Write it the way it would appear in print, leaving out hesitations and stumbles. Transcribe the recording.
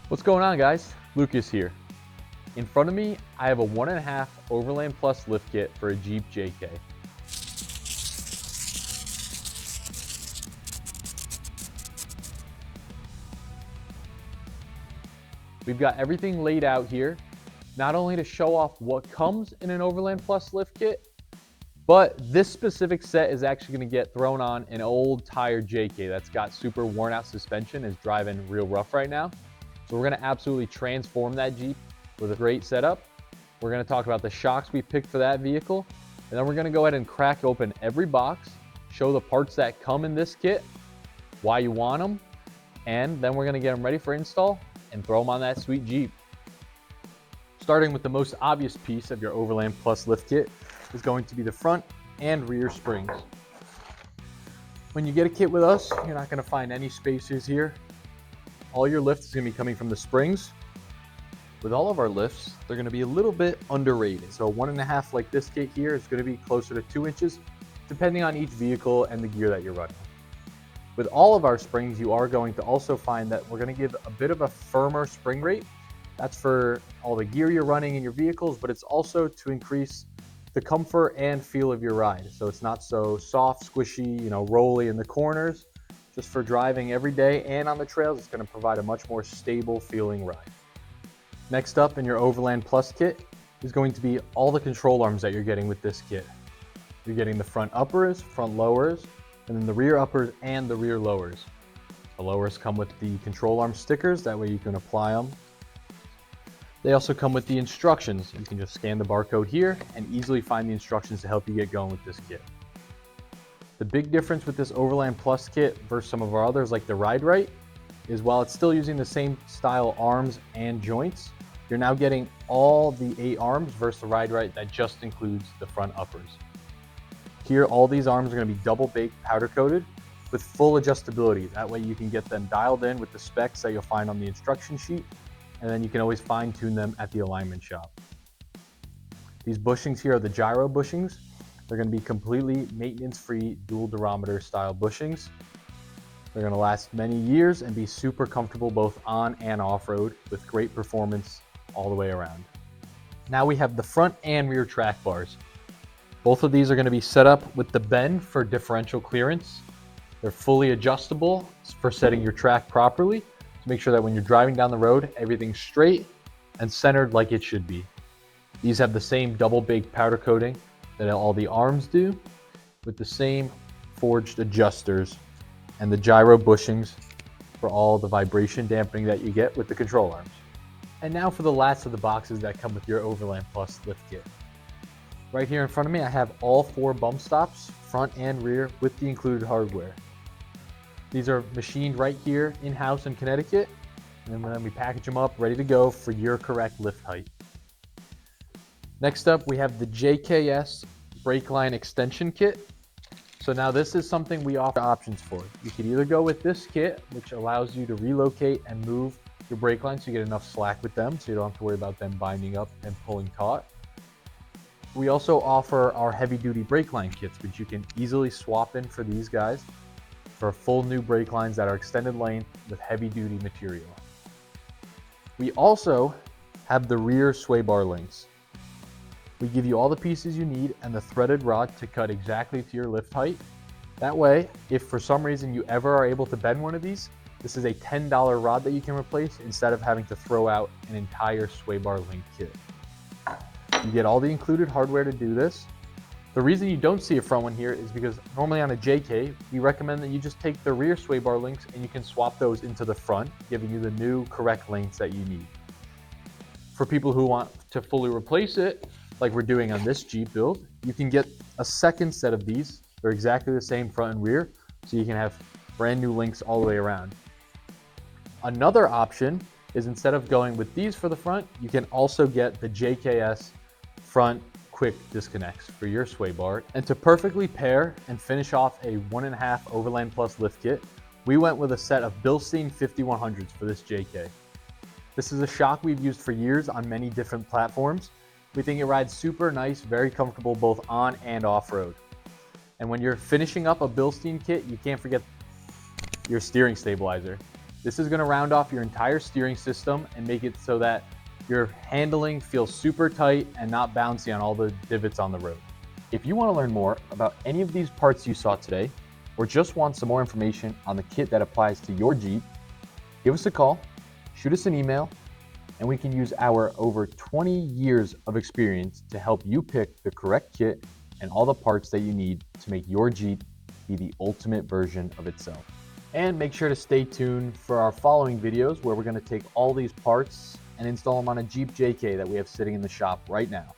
What's going on, guys? Lucas here. In front of me, I have a 1.5 Overland Plus lift kit for a Jeep JK. We've got everything laid out here, not only to show off what comes in an Overland Plus lift kit, but this specific set is actually going to get thrown on an old tired JK that's got super worn out suspension, is driving real rough right now. So we're going to absolutely transform that Jeep with a great setup. We're going to talk about the shocks we picked for that vehicle, and then we're going to go ahead and crack open every box, show the parts that come in this kit, why you want them, and then we're going to get them ready for install and throw them on that sweet Jeep. Starting with the most obvious piece of your Overland Plus lift kit is going to be the front and rear springs. When you get a kit with us, you're not going to find any spacers here. All your lift is going to be coming from the springs. With all of our lifts, they're going to be a little bit underrated. So 1.5 like this kit here is going to be closer to 2 inches, depending on each vehicle and the gear that you're running. With all of our springs, you are going to also find that we're going to give a bit of a firmer spring rate. That's for all the gear you're running in your vehicles, but it's also to increase the comfort and feel of your ride. So it's not so soft, squishy, rolly in the corners. Just for driving every day and on the trails, it's going to provide a much more stable feeling ride. Next up in your Overland Plus kit is going to be all the control arms that you're getting with this kit. You're getting the front uppers, front lowers, and then the rear uppers and the rear lowers. The lowers come with the control arm stickers, that way you can apply them. They also come with the instructions. You can just scan the barcode here and easily find the instructions to help you get going with this kit. The big difference with this Overland Plus kit versus some of our others like the Ride Right is while it's still using the same style arms and joints, you're now getting all the 8 arms versus the Ride Right that just includes the front uppers. Here, all these arms are going to be double baked powder coated with full adjustability. That way you can get them dialed in with the specs that you'll find on the instruction sheet, and then you can always fine tune them at the alignment shop. These bushings here are the gyro bushings. They're going to be completely maintenance-free dual durometer style bushings. They're going to last many years and be super comfortable both on and off-road with great performance all the way around. Now we have the front and rear track bars. Both of these are going to be set up with the bend for differential clearance. They're fully adjustable for setting your track properly to make sure that when you're driving down the road, everything's straight and centered like it should be. These have the same double baked powder coating that all the arms do, with the same forged adjusters and the gyro bushings for all the vibration dampening that you get with the control arms. And now for the last of the boxes that come with your Overland Plus lift kit. Right here in front of me, I have all 4 bump stops, front and rear, with the included hardware. These are machined right here in-house in Connecticut, and then we package them up ready to go for your correct lift height. Next up, we have the JKS brake line extension kit. So now this is something we offer options for. You could either go with this kit, which allows you to relocate and move your brake lines so you get enough slack with them, so you don't have to worry about them binding up and pulling taut. We also offer our heavy duty brake line kits, which you can easily swap in for these guys for full new brake lines that are extended length with heavy duty material. We also have the rear sway bar links. We give you all the pieces you need and the threaded rod to cut exactly to your lift height. That way, if for some reason you ever are able to bend one of these, this is a $10 rod that you can replace instead of having to throw out an entire sway bar link kit. You get all the included hardware to do this. The reason you don't see a front one here is because normally on a JK, we recommend that you just take the rear sway bar links and you can swap those into the front, giving you the new correct lengths that you need. For people who want to fully replace it, like we're doing on this Jeep build, you can get a second set of these. They're exactly the same front and rear, so you can have brand new links all the way around. Another option is instead of going with these for the front, you can also get the JKS front quick disconnects for your sway bar. And to perfectly pair and finish off a 1.5 Overland Plus lift kit, we went with a set of Bilstein 5100s for this JK. This is a shock we've used for years on many different platforms. We think it rides super nice, very comfortable both on and off-road. And when you're finishing up a Bilstein kit, you can't forget your steering stabilizer. This is gonna round off your entire steering system and make it so that your handling feels super tight and not bouncy on all the divots on the road. If you wanna learn more about any of these parts you saw today, or just want some more information on the kit that applies to your Jeep, give us a call, shoot us an email, and we can use our over 20 years of experience to help you pick the correct kit and all the parts that you need to make your Jeep be the ultimate version of itself. And make sure to stay tuned for our following videos where we're going to take all these parts and install them on a Jeep JK that we have sitting in the shop right now.